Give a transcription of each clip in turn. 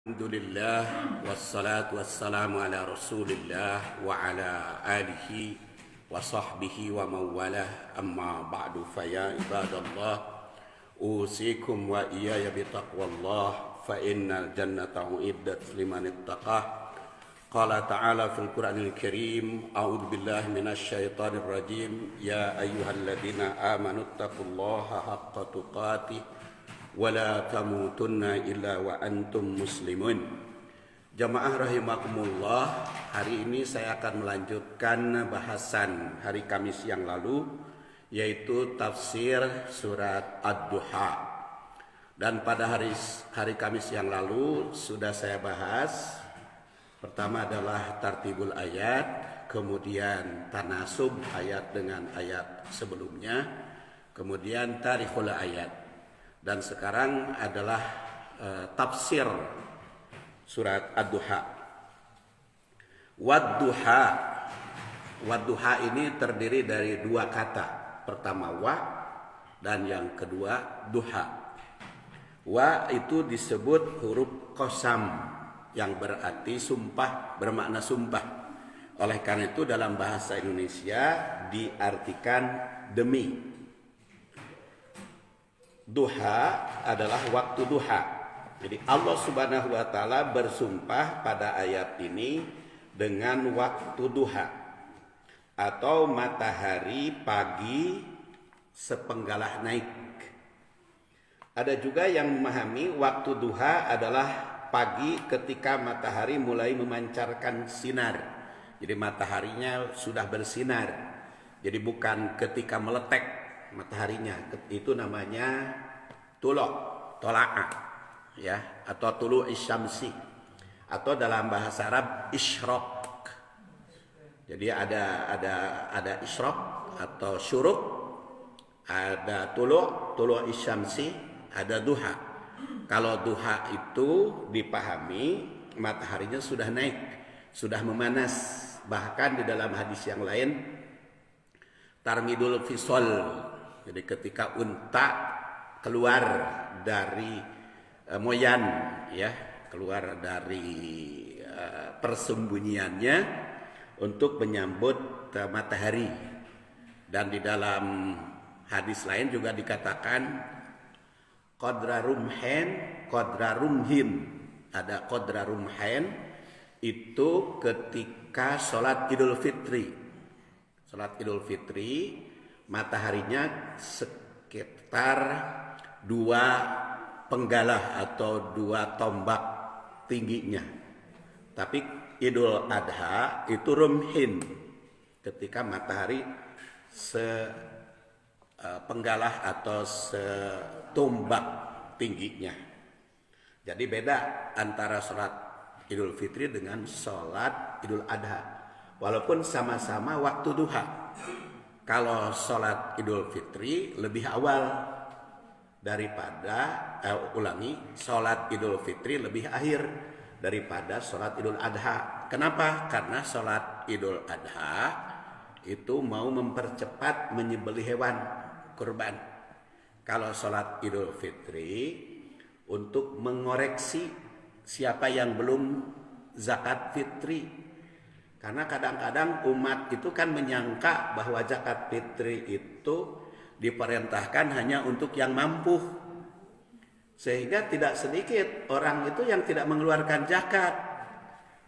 Alhamdulillah wassalatu wassalamu ala Rasulillah wa ala alihi wa sahbihi wa mawalah amma ba'du fa ya ibadallah usikum wa iyaya bitaqwallah fa innal jannata uiddat liman ittaqah. Qala ta'ala fil Qur'anil Karim a'udzu billahi minasy syaithanir rajim ya ayyuhalladzina amanu taqullaha haqqa tuqatih wala tamutunna illa wa antum muslimun. Jamaah rahimakumullah, hari ini saya akan melanjutkan bahasan hari Kamis yang lalu, yaitu tafsir surat Ad-Duha. Dan pada hari Kamis yang lalu sudah saya bahas. Pertama adalah tartibul ayat, kemudian tanasub ayat dengan ayat sebelumnya, kemudian tarikhul ayat. Dan sekarang adalah tafsir surat Ad-Duha. Wad-Duha. Wad-Duha ini terdiri dari dua kata. Pertama wa dan yang kedua duha. Wa itu disebut huruf qasam yang berarti sumpah, bermakna sumpah. Oleh karena itu dalam bahasa Indonesia diartikan demi. Duha adalah waktu duha. Jadi Allah Subhanahu wa taala bersumpah pada ayat ini dengan waktu duha atau matahari pagi sepenggalah naik. Ada juga yang memahami waktu duha adalah pagi ketika matahari mulai memancarkan sinar. Jadi mataharinya sudah bersinar. Jadi bukan ketika meletek mataharinya, itu namanya tola'a ya, atau tulu isyamsi, atau dalam bahasa Arab isyraq. Jadi ada isyraq atau syuruk, ada tulu isyamsi, ada duha. Kalau duha itu dipahami mataharinya sudah naik, sudah memanas. Bahkan di dalam hadis yang lain tarmidul fisol. Jadi ketika unta keluar dari moyan, ya, keluar dari persembunyiannya untuk menyambut matahari. Dan di dalam hadis lain juga dikatakan qadra rumhen, qadra rumhin. Ada qadra rumhen itu ketika sholat Idul Fitri. Sholat Idul Fitri mataharinya sekitar 2 penggalah atau 2 tombak tingginya. Tapi Idul Adha itu rumhin, ketika matahari sepenggalah atau setombak tingginya. Jadi beda antara sholat Idul Fitri dengan sholat Idul Adha. Walaupun sama-sama waktu duha. Kalau sholat Idul Fitri lebih awal daripada sholat Idul Fitri lebih akhir daripada sholat Idul Adha. Kenapa? Karena sholat Idul Adha itu mau mempercepat menyembelih hewan kurban. Kalau sholat Idul Fitri untuk mengoreksi siapa yang belum zakat fitri. Karena kadang-kadang umat itu kan menyangka bahwa zakat fitri itu diperintahkan hanya untuk yang mampu. Sehingga tidak sedikit orang itu yang tidak mengeluarkan zakat.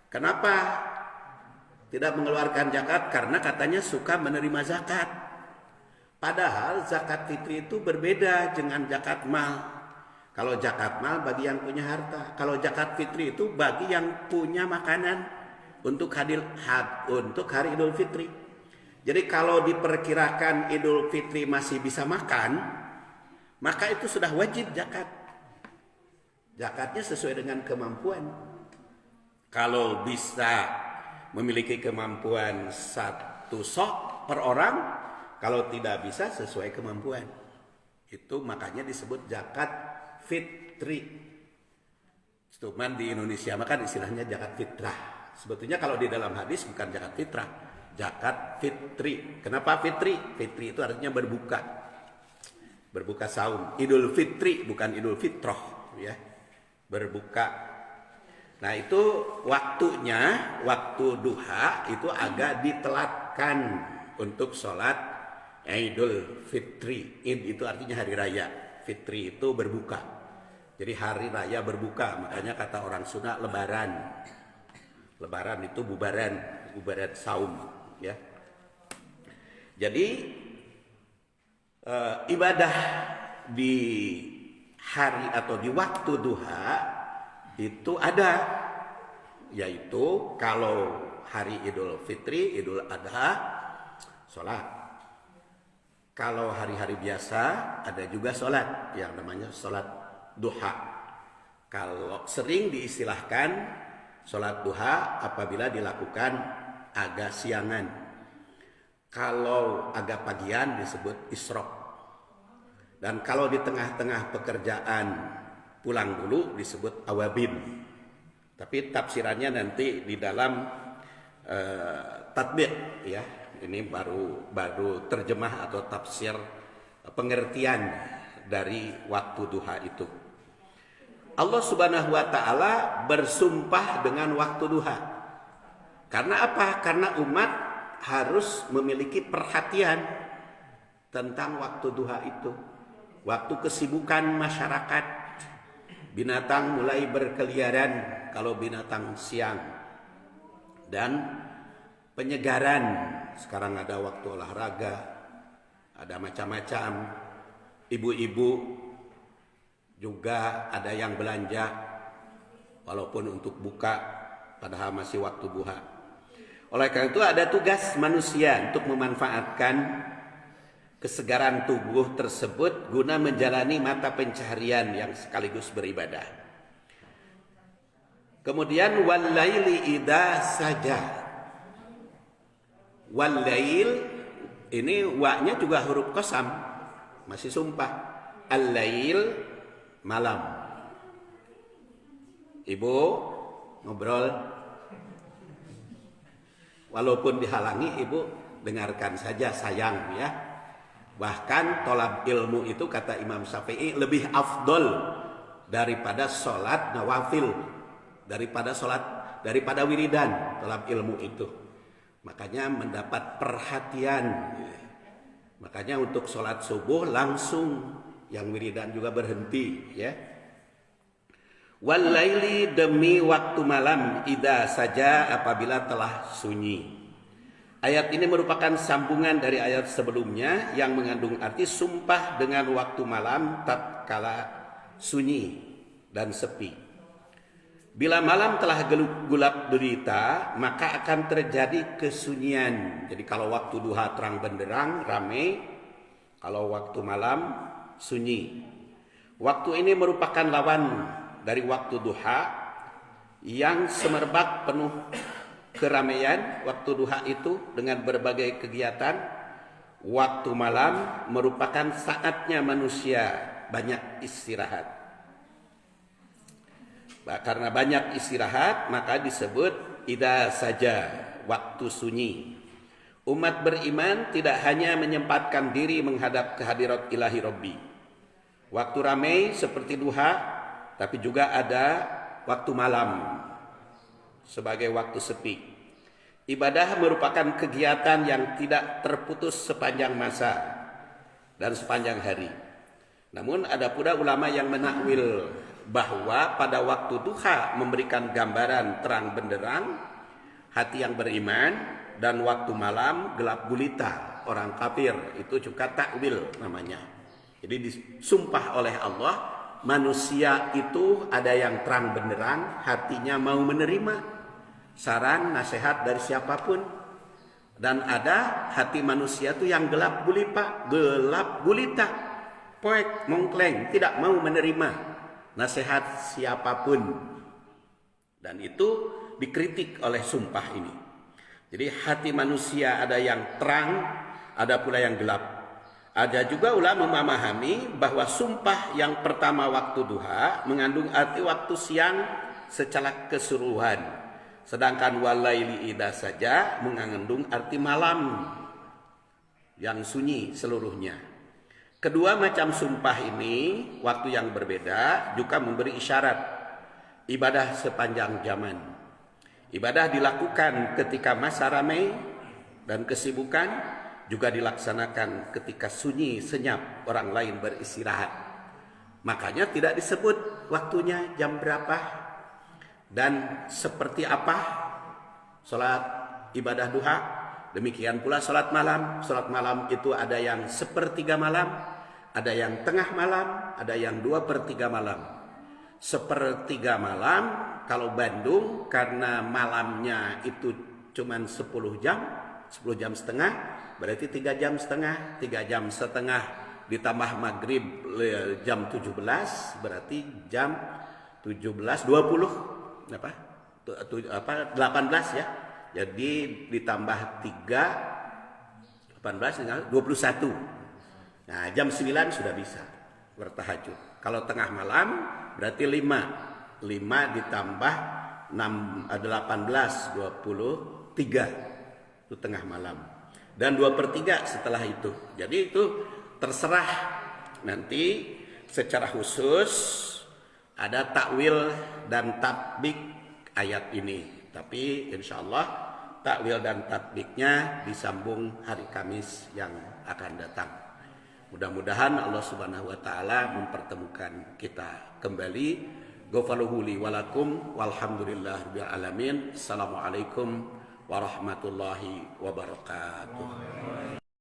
Kenapa tidak mengeluarkan zakat? Karena katanya suka menerima zakat. Padahal zakat fitri itu berbeda dengan zakat mal. Kalau zakat mal bagi yang punya harta. Kalau zakat fitri itu bagi yang punya makanan untuk hari Idul Fitri. Jadi kalau diperkirakan Idul Fitri masih bisa makan, maka itu sudah wajib zakat. Zakatnya sesuai dengan kemampuan. Kalau bisa memiliki kemampuan 1 sok per orang, kalau tidak bisa sesuai kemampuan. Itu makanya disebut zakat fitri. Cuman di Indonesia makan istilahnya zakat fitrah. Sebetulnya kalau di dalam hadis bukan zakat fitrah, zakat fitri. Kenapa fitri? Fitri itu artinya berbuka. Berbuka saum. Idul Fitri bukan Idul Fitroh, ya. Berbuka Nah itu waktunya, waktu duha itu agak ditelatkan untuk sholat Idul Fitri. Id itu artinya hari raya, Fitri itu berbuka. Jadi hari raya berbuka, makanya kata orang Sunda lebaran. Lebaran itu bubaran saum, ya. Jadi ibadah di hari atau di waktu duha itu ada, yaitu kalau hari Idul Fitri, Idul Adha, sholat. Kalau hari-hari biasa ada juga sholat yang namanya sholat duha. Kalau sering diistilahkan sholat duha apabila dilakukan agak siangan. Kalau agak pagian disebut isyraq. Dan kalau di tengah-tengah pekerjaan pulang dulu disebut awabin. Tapi tafsirannya nanti di dalam tatbiq, ya. Ini baru terjemah atau tafsir pengertian dari waktu duha itu. Allah Subhanahu wa taala bersumpah dengan waktu duha. Karena apa? Karena umat harus memiliki perhatian tentang waktu duha itu. Waktu kesibukan masyarakat. Binatang mulai berkeliaran kalau binatang siang. Dan penyegaran. Sekarang ada waktu olahraga. Ada macam-macam. Ibu-ibu juga ada yang belanja. Walaupun untuk buka. Padahal masih waktu duha. Oleh karena itu ada tugas manusia untuk memanfaatkan kesegaran tubuh tersebut guna menjalani mata pencaharian yang sekaligus beribadah. Kemudian wal-laili idza saja. Wal-lail ini wa-nya juga huruf qasam, masih sumpah. Al-lail malam. Ibu ngobrol, walaupun dihalangi ibu dengarkan saja, sayang ya. Bahkan tolab ilmu itu kata Imam Syafi'i lebih afdol daripada sholat nawafil, daripada wiridan. Tolab ilmu itu makanya mendapat perhatian. Makanya untuk sholat subuh langsung, yang wiridan juga berhenti, ya. Wal-laili demi waktu malam idza saja apabila telah sunyi. Ayat ini merupakan sambungan dari ayat sebelumnya yang mengandung arti sumpah dengan waktu malam tatkala sunyi dan sepi. Bila malam telah gelap gulita, maka akan terjadi kesunyian. Jadi kalau waktu duha terang benderang, ramai. Kalau waktu malam, sunyi. Waktu ini merupakan lawan dari waktu duha yang semerbak penuh keramaian. Waktu duha itu dengan berbagai kegiatan. Waktu malam merupakan saatnya manusia banyak istirahat. Karena banyak istirahat maka disebut idza saja, waktu sunyi. Umat beriman tidak hanya menyempatkan diri menghadap kehadirat ilahi Rabbi. Waktu ramai seperti duha, tapi juga ada waktu malam sebagai waktu sepi. Ibadah merupakan kegiatan yang tidak terputus sepanjang masa dan sepanjang hari. Namun ada pula ulama yang menakwil bahwa pada waktu duha memberikan gambaran terang benderang hati yang beriman, dan waktu malam gelap gulita orang kafir. Itu juga takwil namanya. Jadi disumpah oleh Allah, manusia itu ada yang terang benderang hatinya mau menerima saran nasihat dari siapapun, dan ada hati manusia itu yang gelap gulita, poek mongkleng, tidak mau menerima nasihat siapapun. Dan itu dikritik oleh sumpah ini. Jadi hati manusia ada yang terang, ada pula yang gelap. Ada juga ulama memahami bahwa sumpah yang pertama waktu duha mengandung arti waktu siang secara keseluruhan. Sedangkan walaili idza saja mengandung arti malam yang sunyi seluruhnya. Kedua macam sumpah ini, waktu yang berbeda, juga memberi isyarat ibadah sepanjang zaman. Ibadah dilakukan ketika masa ramai dan kesibukan, juga dilaksanakan ketika sunyi senyap orang lain beristirahat. Makanya tidak disebut waktunya jam berapa dan seperti apa salat ibadah duha. Demikian pula salat malam. Salat malam itu ada yang sepertiga malam, ada yang tengah malam, ada yang 2/3 malam. Sepertiga malam kalau Bandung karena malamnya itu cuman 10 jam, 10 jam setengah, berarti 3 jam setengah, 3 jam setengah ditambah maghrib jam 17, berarti jam 17, 20, 18 ya. Jadi ditambah 3, 18 tinggal 21. Nah, jam 9 sudah bisa bertahajud. Kalau tengah malam berarti 5 ditambah 6, 18, 23 itu tengah malam. Dan 2/3 setelah itu. Jadi itu terserah nanti secara khusus ada takwil dan tatbik ayat ini. Tapi insya Allah takwil dan tatbiknya disambung hari Kamis yang akan datang. Mudah-mudahan Allah Subhanahu wa taala mempertemukan kita kembali. Ghafarallahu li wa lakum walhamdulillahirabbil alamin. Assalamualaikum warahmatullahi wabarakatuh.